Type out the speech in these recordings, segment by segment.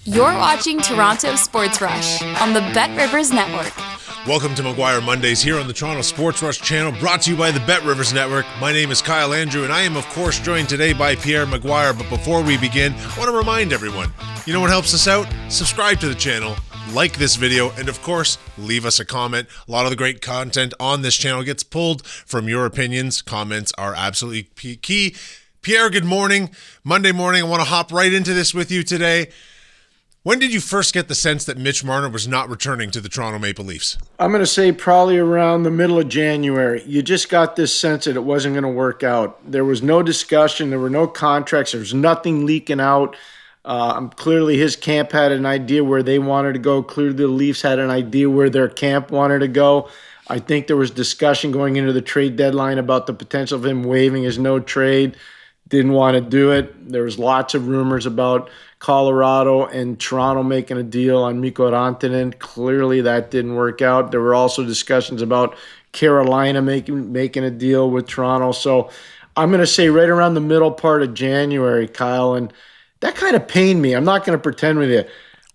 You're watching Toronto Sports Rush on the Bet Rivers Network. Welcome to McGuire Mondays here on the Toronto Sports Rush channel, brought to you by the Bet Rivers Network. My name is Kyle Andrew, and I am, of course, joined today by Pierre McGuire. But before we begin, I want to remind everyone, you know what helps us out? Subscribe to the channel, like this video, and of course, leave us a comment. A lot of the great content on this channel gets pulled from your opinions. Comments are absolutely key. Pierre, good morning. Monday morning, I want to hop right into this with you today. When did you first get the sense that Mitch Marner was not returning to the Toronto Maple Leafs? I'm going to say probably around the middle of January. You just got this sense that it wasn't going to work out. There was no discussion. There were no contracts. There was nothing leaking out. Clearly his camp had an idea where they wanted to go. Clearly the Leafs had an idea where their camp wanted to go. I think there was discussion going into the trade deadline about the potential of him waiving his no trade. Didn't want to do it. There was lots of rumors about Colorado and Toronto making a deal on Mikko Rantanen. Clearly that didn't work out. There were also discussions about Carolina making a deal with Toronto. So I'm going to say right around the middle part of January, Kyle, and that kind of pained me. I'm not going to pretend with you.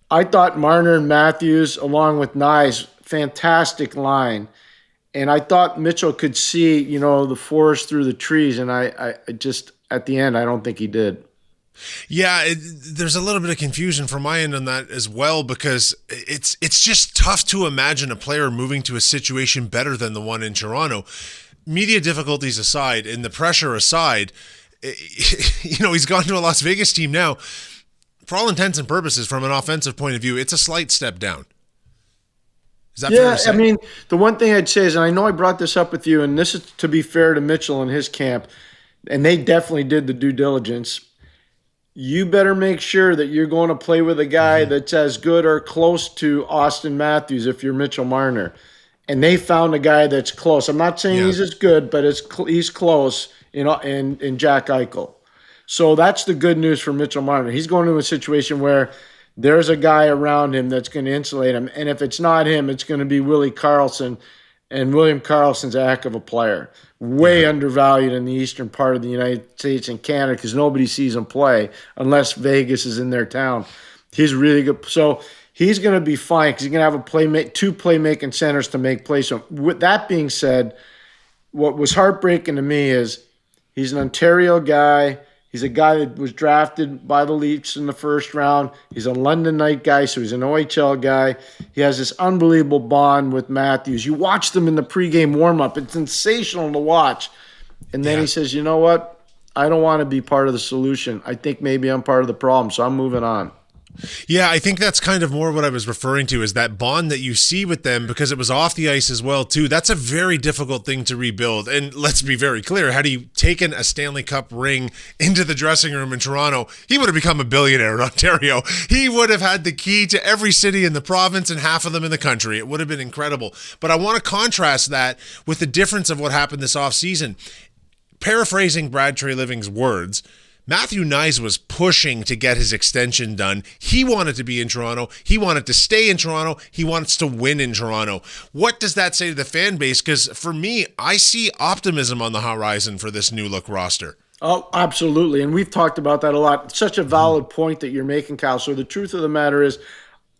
I thought Marner and Matthews, along with Knies, fantastic line. And I thought Mitchell could see, the forest through the trees. And I just, at the end, I don't think he did. Yeah, there's a little bit of confusion from my end on that as well, because it's just tough to imagine a player moving to a situation better than the one in Toronto. Media difficulties aside, and the pressure aside, he's gone to a Las Vegas team now. For all intents and purposes, from an offensive point of view, it's a slight step down. Is that fair to say? I mean, the one thing I'd say is, and I know I brought this up with you, and this is to be fair to Mitchell and his camp, and they definitely did the due diligence. You better make sure that you're going to play with a guy that's as good or close to Austin Matthews if you're Mitchell Marner. And they found a guy that's close. I'm not saying he's as good, but he's close, in Jack Eichel. So that's the good news for Mitchell Marner. He's going to a situation where there's a guy around him that's going to insulate him. And if it's not him, it's going to be Willie Karlsson. And William Karlsson's a heck of a player. Way undervalued in the eastern part of the United States and Canada because nobody sees him play unless Vegas is in their town. He's really good. So he's going to be fine because he's going to have two playmaking centers to make plays. So with that being said, what was heartbreaking to me is he's an Ontario guy. He's a guy that was drafted by the Leafs in the first round. He's a London Knight guy, so he's an OHL guy. He has this unbelievable bond with Matthews. You watch them in the pregame warm-up. It's sensational to watch. And then he says, you know what? I don't want to be part of the solution. I think maybe I'm part of the problem, so I'm moving on. Yeah, I think that's kind of more what I was referring to, is that bond that you see with them, because it was off the ice as well, too. That's a very difficult thing to rebuild. And let's be very clear, had he taken a Stanley Cup ring into the dressing room in Toronto, he would have become a billionaire in Ontario. He would have had the key to every city in the province and half of them in the country. It would have been incredible. But I want to contrast that with the difference of what happened this offseason. Paraphrasing Brad Treliving's words, Matthew Knies was pushing to get his extension done. He wanted to be in Toronto. He wanted to stay in Toronto. He wants to win in Toronto. What does that say to the fan base? Because for me, I see optimism on the horizon for this new look roster. Oh, absolutely. And we've talked about that a lot. It's such a valid point that you're making, Kyle. So the truth of the matter is,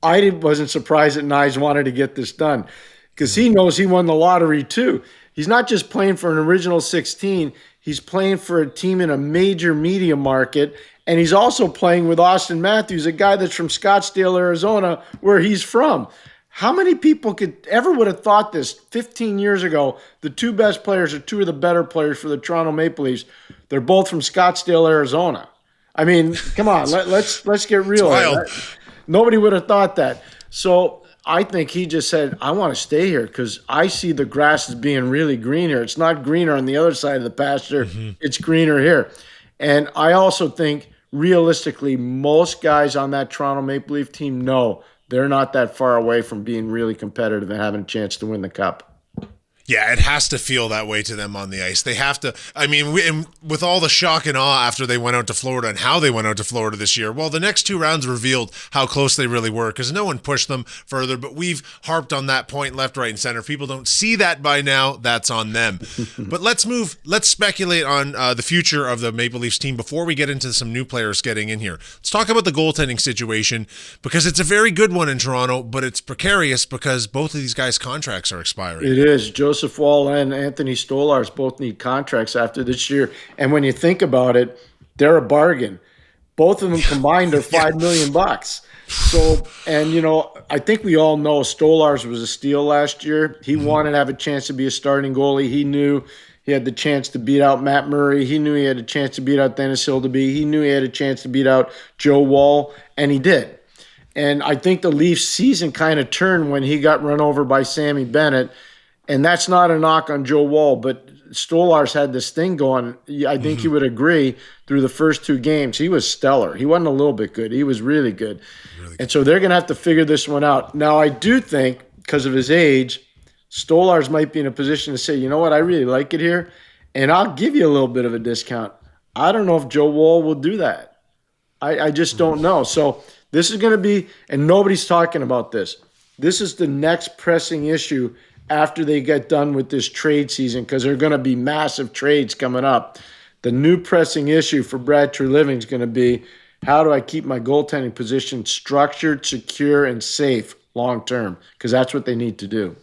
I wasn't surprised that Knies wanted to get this done because he knows he won the lottery too. He's not just playing for an original 16. He's playing for a team in a major media market, and he's also playing with Austin Matthews, a guy that's from Scottsdale, Arizona, where he's from. How many people would have thought this 15 years ago? The two best players are two of the better players for the Toronto Maple Leafs. They're both from Scottsdale, Arizona. I mean, come on, let's get real. Nobody would have thought that. So I think he just said, I want to stay here because I see the grass as being really green here. It's not greener on the other side of the pasture. It's greener here. And I also think, realistically, most guys on that Toronto Maple Leaf team know they're not that far away from being really competitive and having a chance to win the cup. Yeah, it has to feel that way to them on the ice. They have to. I mean, and with all the shock and awe after they went out to Florida and how they went out to Florida this year, well, the next 2 rounds revealed how close they really were because no one pushed them further. But we've harped on that point left, right, and center. If people don't see that by now, that's on them. But let's move. Let's speculate on the future of the Maple Leafs team before we get into some new players getting in here. Let's talk about the goaltending situation because it's a very good one in Toronto, but it's precarious because both of these guys' contracts are expiring. It is. Joseph Wall and Anthony Stolarz both need contracts after this year. And when you think about it, they're a bargain. Both of them combined are $5 million. So, and I think we all know Stolarz was a steal last year. He wanted to have a chance to be a starting goalie. He knew he had the chance to beat out Matt Murray. He knew he had a chance to beat out Dennis Hildeby. He knew he had a chance to beat out Joe Wall, and he did. And I think the Leafs season kind of turned when he got run over by Sammy Bennett. And that's not a knock on Joe Wall, but Stolarz had this thing going. I think you would agree through the first 2 games. He was stellar. He wasn't a little bit good. He was really good. And so they're going to have to figure this one out. Now, I do think because of his age, Stolarz might be in a position to say, you know what, I really like it here, and I'll give you a little bit of a discount. I don't know if Joe Wall will do that. I just don't know. So this is going to be, and nobody's talking about this. This is the next pressing issue after they get done with this trade season, because there are going to be massive trades coming up. The new pressing issue for Brad Treliving is going to be, how do I keep my goaltending position structured, secure, and safe long term? Because that's what they need to do.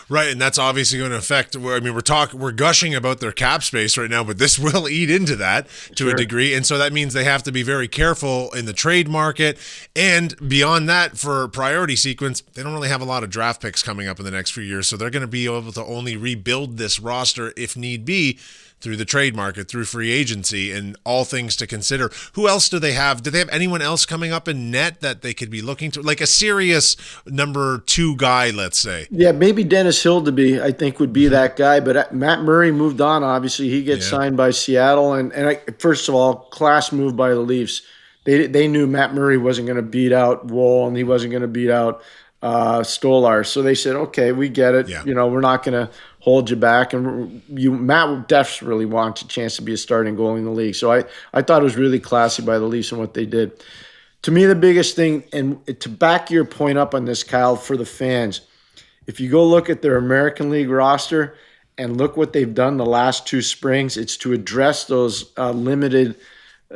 Right, and that's obviously going to affect. I mean, we're gushing about their cap space right now, but this will eat into that to a degree, and so that means they have to be very careful in the trade market. And beyond that, for priority sequence, they don't really have a lot of draft picks coming up in the next few years, so they're going to be able to only rebuild this roster if need be through the trade market, through free agency, and all things to consider. Who else do they have? Do they have anyone else coming up in net that they could be looking to? Like a serious number 2 guy, let's say. Yeah, maybe Dennis Hildeby, I think, would be that guy. But Matt Murray moved on, obviously. He gets signed by Seattle. And first of all, class move by the Leafs. They knew Matt Murray wasn't going to beat out Wall, and he wasn't going to beat out Stolarz. So they said, okay, we get it. Yeah. We're not going to hold you back. And Matt desperately wants a chance to be a starting goalie in the league. So I thought it was really classy by the Leafs and what they did. To me, the biggest thing, and to back your point up on this, Kyle, for the fans, if you go look at their American League roster and look what they've done the last 2 springs, it's to address those limited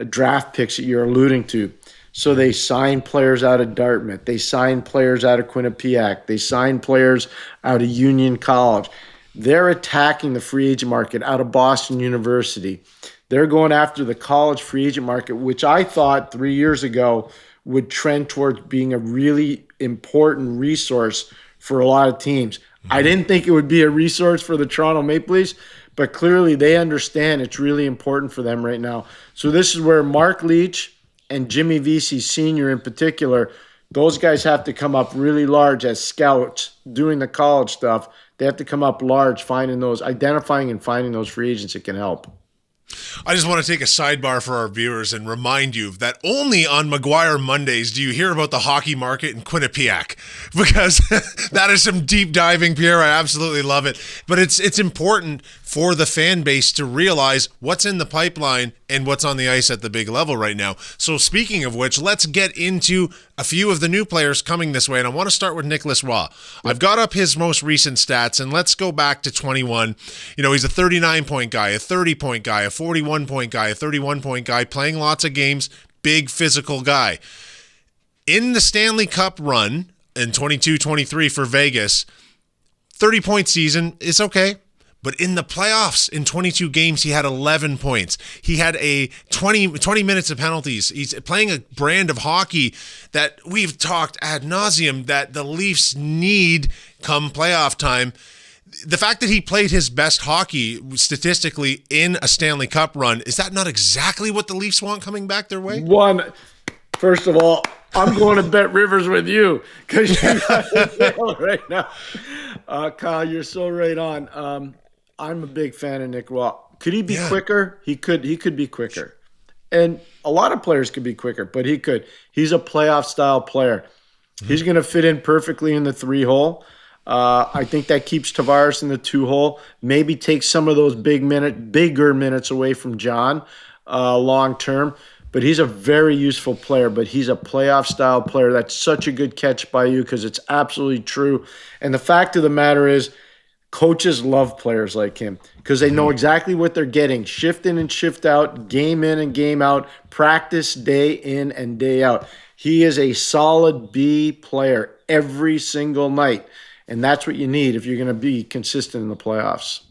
draft picks that you're alluding to. So they signed players out of Dartmouth. They signed players out of Quinnipiac. They signed players out of Union College. They're attacking the free agent market out of Boston University. They're going after the college free agent market, which I thought 3 years ago would trend towards being a really important resource for a lot of teams. I didn't think it would be a resource for the Toronto Maple Leafs, but clearly they understand it's really important for them right now. So this is where Mark Leach and Jimmy Vesey Sr. in particular, those guys have to come up really large as scouts doing the college stuff. They have to come up large, identifying and finding those free agents that can help. I just want to take a sidebar for our viewers and remind you that only on McGuire Mondays do you hear about the hockey market in Quinnipiac, because that is some deep diving, Pierre. I absolutely love it. But it's important for the fan base to realize what's in the pipeline and what's on the ice at the big level right now. So speaking of which, let's get into a few of the new players coming this way. And I want to start with Nicholas Roy. I've got up his most recent stats, and let's go back to 21. He's a 39-point guy, a 30-point guy, a 41-point guy, a 31-point guy, playing lots of games, big physical guy. In the Stanley Cup run in 22-23 for Vegas, 30-point season is okay. But in the playoffs, in 22 games, he had 11 points. He had a 20 minutes of penalties. He's playing a brand of hockey that we've talked ad nauseum that the Leafs need come playoff time. The fact that he played his best hockey statistically in a Stanley Cup run, is that not exactly what the Leafs want coming back their way? First of all, I'm going to Bet Rivers with you because you got it right now. Kyle, you're so right on. I'm a big fan of Nick Roy. Could he be quicker? He could be quicker. And a lot of players could be quicker, but he could. He's a playoff style player. He's going to fit in perfectly in the 3-hole. I think that keeps Tavares in the 2-hole. Maybe takes some of those bigger minutes away from John long term. But he's a very useful player. But he's a playoff style player. That's such a good catch by you because it's absolutely true. And the fact of the matter is, coaches love players like him because they know exactly what they're getting. Shift in and shift out, game in and game out, practice day in and day out. He is a solid B player every single night. And that's what you need if you're going to be consistent in the playoffs.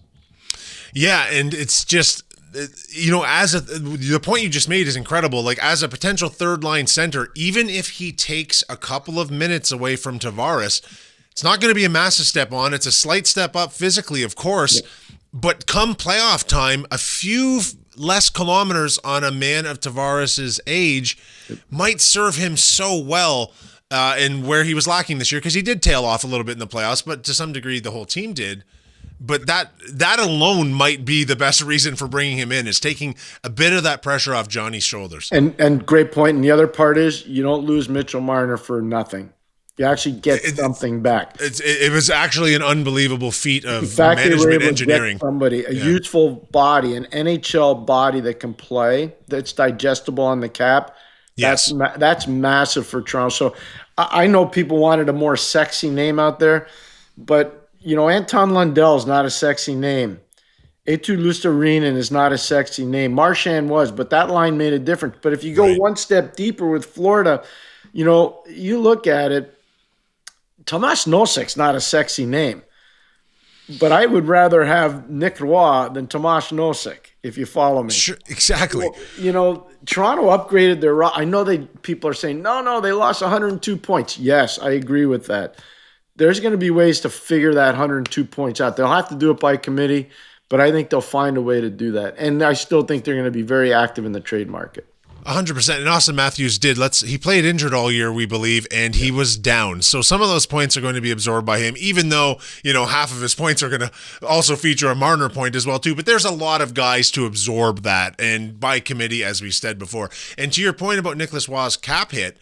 Yeah, and it's just, the point you just made is incredible. Like, as a potential third-line center, even if he takes a couple of minutes away from Tavares, it's not going to be a massive step on. It's a slight step up physically, of course. Yeah. But come playoff time, a few less kilometers on a man of Tavares' age might serve him so well. And where he was lacking this year, because he did tail off a little bit in the playoffs, but to some degree the whole team did. But that alone might be the best reason for bringing him in, is taking a bit of that pressure off Johnny's shoulders. And great point. And the other part is you don't lose Mitchell Marner for nothing. You actually get something back. It was actually an unbelievable feat of management engineering. Somebody, a youthful body, an NHL body that can play, that's digestible on the cap. Yes. That's massive for Toronto. So I know people wanted a more sexy name out there, but, Anton Lundell is not a sexy name. Eetu Luostarinen is not a sexy name. Marchand was, but that line made a difference. But if you go one step deeper with Florida, you look at it, Tomas Nosek's not a sexy name. But I would rather have Nick Roy than Tomas Nosek, if you follow me. Sure, exactly. Toronto upgraded their – I know people are saying, no, they lost 102 points. Yes, I agree with that. There's going to be ways to figure that 102 points out. They'll have to do it by committee, but I think they'll find a way to do that. And I still think they're going to be very active in the trade market. 100%. And Austin Matthews he played injured all year, we believe, and he was down. So some of those points are going to be absorbed by him, even though, half of his points are going to also feature a Marner point as well, too. But there's a lot of guys to absorb that, and by committee, as we said before. And to your point about Nicholas Waugh's cap hit,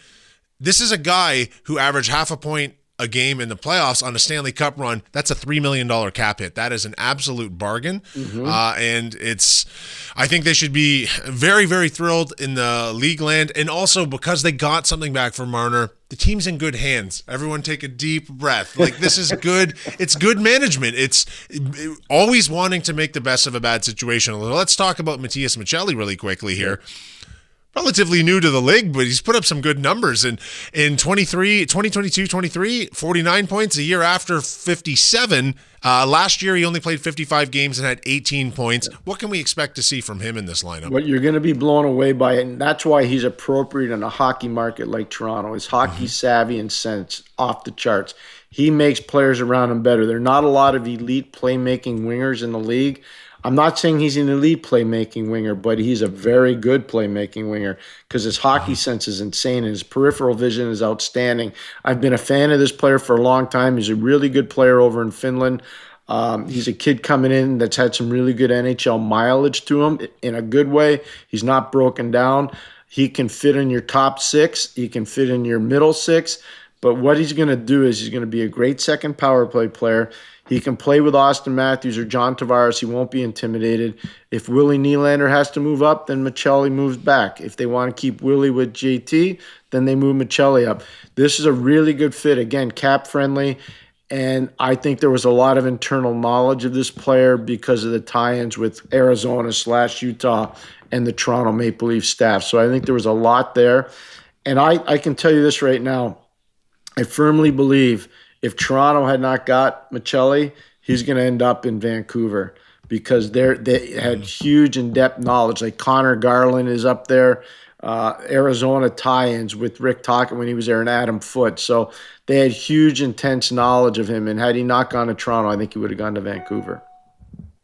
this is a guy who averaged half a point a game in the playoffs on a Stanley Cup run. That's a $3 million cap hit. That is an absolute bargain. And I think they should be very, very thrilled in the league land. And also because they got something back from Marner, the team's in good hands. Everyone take a deep breath. Like, this is good. It's good management. It's always wanting to make the best of a bad situation. Let's talk about Matias Maccelli really quickly here. Relatively new to the league, but he's put up some good numbers. And in 2022-23, 49 points. A year after, 57. Last year, he only played 55 games and had 18 points. What can we expect to see from him in this lineup? What you're going to be blown away by it, and that's why he's appropriate in a hockey market like Toronto. His hockey savvy and sense off the charts. He makes players around him better. There are not a lot of elite playmaking wingers in the league. I'm not saying he's an elite playmaking winger, but he's a very good playmaking winger because his hockey sense is insane and his peripheral vision is outstanding. I've been a fan of this player for a long time. He's a really good player over in Finland. He's a kid coming in that's had some really good NHL mileage to him in a good way. He's not broken down. He can fit in your top six. He can fit in your middle six. But what he's going to do is he's going to be a great second power play player. He can play with Austin Matthews or John Tavares. He won't be intimidated. If Willie Nylander has to move up, then Maccelli moves back. If they want to keep Willie with JT, then they move Maccelli up. This is a really good fit. Again, cap friendly. And I think there was a lot of internal knowledge of this player because of the tie-ins with Arizona/Utah and the Toronto Maple Leaf staff. So I think there was a lot there. And I can tell you this right now. I firmly believe if Toronto had not got Maccelli, he's going to end up in Vancouver because they had huge in-depth knowledge. Like Connor Garland is up there, Arizona tie-ins with Rick Tocchet when he was there, and Adam Foote. So they had huge, intense knowledge of him. And had he not gone to Toronto, I think he would have gone to Vancouver.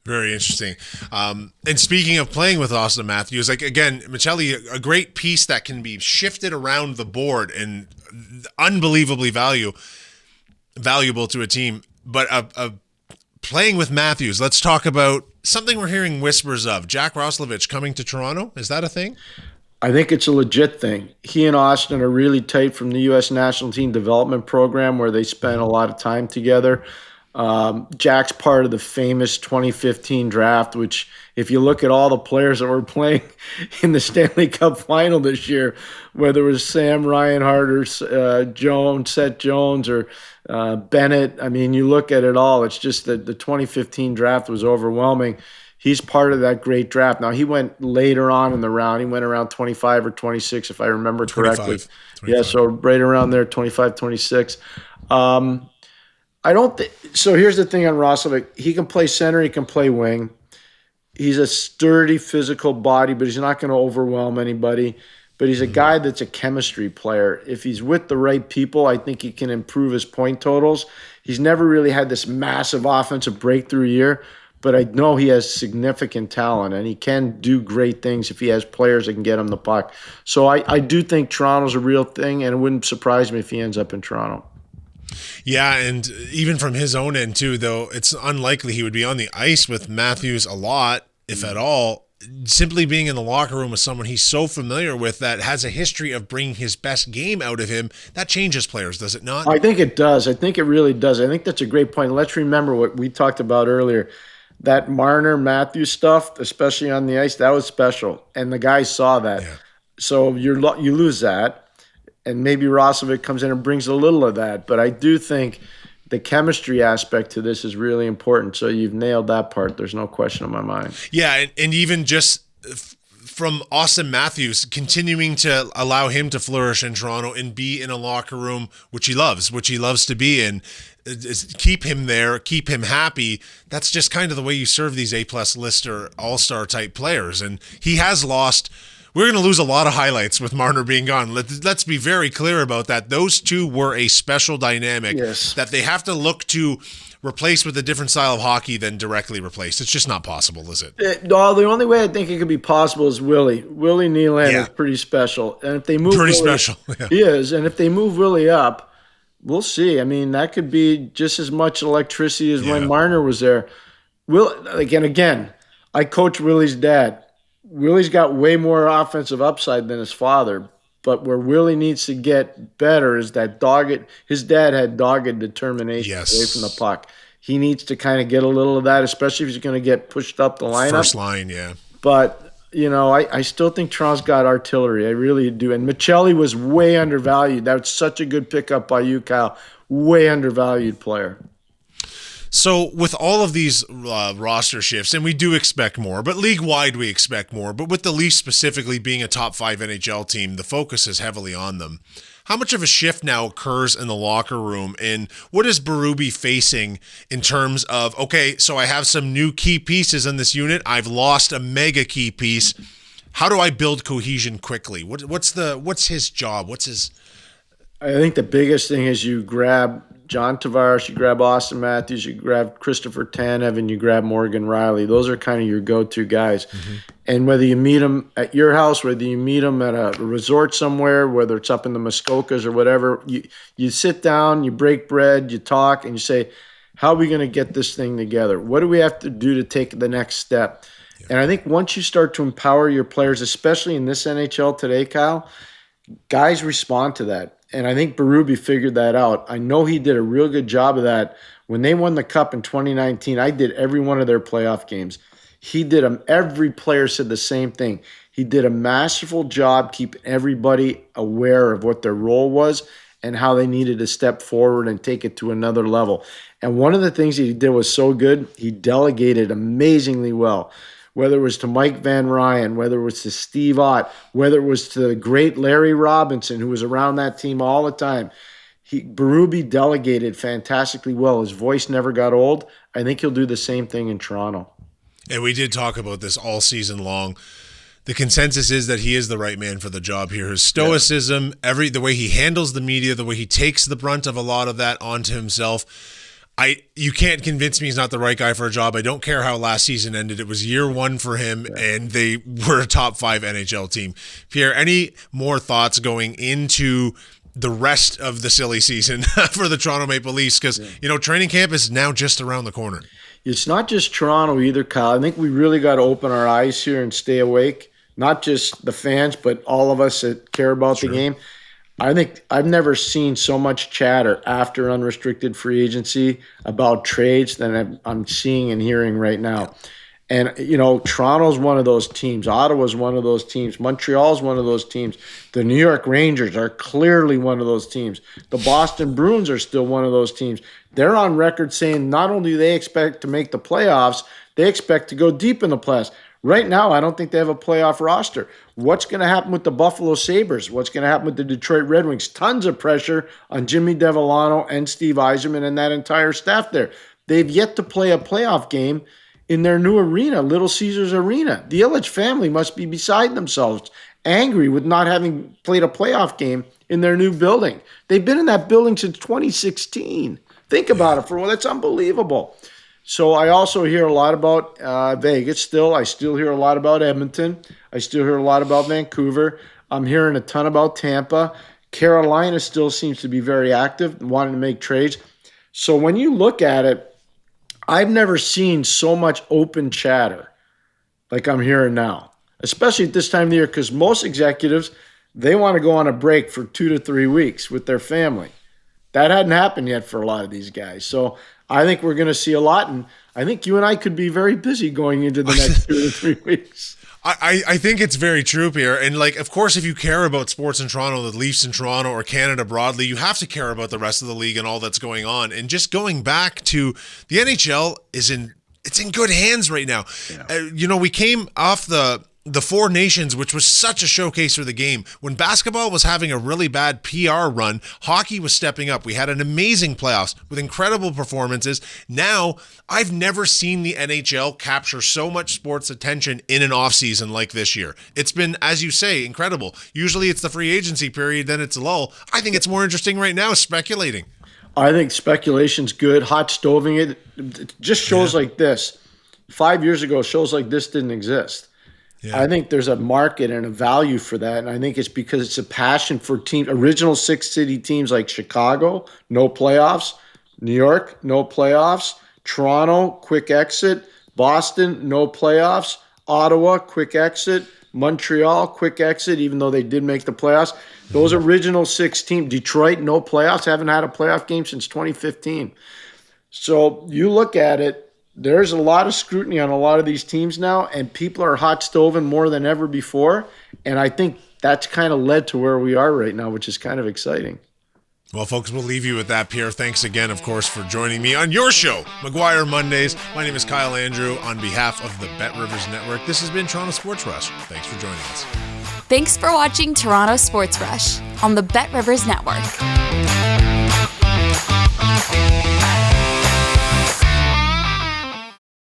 Very interesting. And speaking of playing with Austin Matthews, like, again, Maccelli, a great piece that can be shifted around the board and unbelievably valuable to a team. But playing with Matthews, let's talk about something we're hearing whispers of. Jack Roslovic coming to Toronto. Is that a thing? I think it's a legit thing. He and Austin are really tight from the U.S. National Team Development Program where they spend a lot of time together. Jack's part of the famous 2015 draft, which, if you look at all the players that were playing in the Stanley Cup final this year, whether it was Sam Reinhart or Jones, Seth Jones, or Bennett, I mean, you look at it all, it's just that the 2015 draft was overwhelming. He's part of that great draft. Now, he went later on in the round. He went around 25 or 26, if I remember correctly. 25. Yeah, so right around there, 25, 26. I don't think so. Here's the thing on Roslovic. He can play center, he can play wing. He's a sturdy physical body, but he's not going to overwhelm anybody. But he's a guy that's a chemistry player. If he's with the right people, I think he can improve his point totals. He's never really had this massive offensive breakthrough year, but I know he has significant talent, and he can do great things if he has players that can get him the puck. So I do think Toronto's a real thing, and it wouldn't surprise me if he ends up in Toronto. Yeah, and even from his own end too, though, it's unlikely he would be on the ice with Matthews a lot, if at all. Simply being in the locker room with someone he's so familiar with that has a history of bringing his best game out of him, that changes players, does it not? I think it does. I think it really does. I think that's a great point. Let's remember what we talked about earlier. That Marner Matthews stuff, especially on the ice, that was special, and the guys saw that. Yeah. So you lose that, and maybe Roslovic comes in and brings a little of that. But I do think the chemistry aspect to this is really important. So you've nailed that part. There's no question in my mind. Yeah, and even just from Austin Matthews continuing to allow him to flourish in Toronto and be in a locker room, which he loves to be in, keep him there, keep him happy. That's just kind of the way you serve these A-plus lister all-star type players. And he has lost. We're going to lose a lot of highlights with Marner being gone. Let's be very clear about that. Those two were a special dynamic that they have to look to replace with a different style of hockey than directly replace. It's just not possible, is it? No, the only way I think it could be possible is Willie. Willie Nylander is pretty special. And if they move special. Yeah. He is. And if they move Willie up, we'll see. I mean, that could be just as much electricity as when Marner was there. Again, I coach Willie's dad. Willie's got way more offensive upside than his father, but where Willie needs to get better is that his dad had dogged determination away from the puck. He needs to kind of get a little of that, especially if he's going to get pushed up the lineup. First line, yeah. But, I still think Toronto's got artillery. I really do. And Maccelli was way undervalued. That was such a good pickup by you, Kyle. Way undervalued player. So with all of these roster shifts, and we do expect more, but league-wide we expect more, but with the Leafs specifically being a top 5 NHL team, the focus is heavily on them. How much of a shift now occurs in the locker room, and what is Berube facing in terms of, okay, so I have some new key pieces in this unit, I've lost a mega key piece, how do I build cohesion quickly? What's his job? I think the biggest thing is you grab John Tavares, you grab Austin Matthews, you grab Christopher Tanev, and you grab Morgan Riley. Those are kind of your go-to guys. Mm-hmm. And whether you meet them at your house, whether you meet them at a resort somewhere, whether it's up in the Muskokas or whatever, you sit down, you break bread, you talk, and you say, how are we going to get this thing together? What do we have to do to take the next step? Yeah. And I think once you start to empower your players, especially in this NHL today, Kyle, guys respond to that. And I think Berube figured that out. I know he did a real good job of that. When they won the Cup in 2019, I did every one of their playoff games. He did them. Every player said the same thing. He did a masterful job keeping everybody aware of what their role was and how they needed to step forward and take it to another level. And one of the things that he did was so good, he delegated amazingly well. Whether it was to Mike Van Ryan, whether it was to Steve Ott, whether it was to the great Larry Robinson, who was around that team all the time. Berube delegated fantastically well. His voice never got old. I think he'll do the same thing in Toronto. And we did talk about this all season long. The consensus is that he is the right man for the job here. His stoicism, the way he handles the media, the way he takes the brunt of a lot of that onto himself. You can't convince me he's not the right guy for a job. I don't care how last season ended. It was year one for him, and they were a top 5 NHL team. Pierre, any more thoughts going into the rest of the silly season for the Toronto Maple Leafs? Because, training camp is now just around the corner. It's not just Toronto either, Kyle. I think we really got to open our eyes here and stay awake not just the fans, but all of us that care about the game. I think I've never seen so much chatter after unrestricted free agency about trades than I'm seeing and hearing right now. And, Toronto's one of those teams. Ottawa's one of those teams. Montreal's one of those teams. The New York Rangers are clearly one of those teams. The Boston Bruins are still one of those teams. They're on record saying not only do they expect to make the playoffs, they expect to go deep in the playoffs. Right now, I don't think they have a playoff roster. What's going to happen with the Buffalo Sabres? What's going to happen with the Detroit Red Wings? Tons of pressure on Jimmy Devellano and Steve Yzerman and that entire staff there. They've yet to play a playoff game in their new arena, Little Caesars Arena. The Ilitch family must be beside themselves, angry with not having played a playoff game in their new building. They've been in that building since 2016. Think about it. That's unbelievable. So I also hear a lot about Vegas still. I still hear a lot about Edmonton. I still hear a lot about Vancouver. I'm hearing a ton about Tampa. Carolina still seems to be very active, wanting to make trades. So when you look at it, I've never seen so much open chatter like I'm hearing now, especially at this time of the year, because most executives, they want to go on a break for 2 to 3 weeks with their family. That hadn't happened yet for a lot of these guys. So I think we're going to see a lot, and I think you and I could be very busy going into the next 2 to 3 weeks. I think it's very true, Pierre. And, of course, if you care about sports in Toronto, the Leafs in Toronto, or Canada broadly, you have to care about the rest of the league and all that's going on. And just going back to the NHL it's in good hands right now. Yeah. We came off the Four Nations, which was such a showcase for the game. When basketball was having a really bad PR run, hockey was stepping up. We had an amazing playoffs with incredible performances. Now, I've never seen the NHL capture so much sports attention in an offseason like this year. It's been, as you say, incredible. Usually it's the free agency period, then it's a lull. I think it's more interesting right now speculating. I think speculation's good. Hot stoving it just shows like this. 5 years ago, shows like this didn't exist. Yeah. I think there's a market and a value for that, and I think it's because it's a passion for teams. Original six-city teams like Chicago, no playoffs. New York, no playoffs. Toronto, quick exit. Boston, no playoffs. Ottawa, quick exit. Montreal, quick exit, even though they did make the playoffs. Those original 6 teams. Detroit, no playoffs. Haven't had a playoff game since 2015. So you look at it, there's a lot of scrutiny on a lot of these teams now, and people are hot stoving more than ever before. And I think that's kind of led to where we are right now, which is kind of exciting. Well, folks, we'll leave you with that, Pierre. Thanks again, of course, for joining me on your show, McGuire Mondays. My name is Kyle Andrew. On behalf of the Bet Rivers Network, this has been Toronto Sports Rush. Thanks for joining us. Thanks for watching Toronto Sports Rush on the Bet Rivers Network.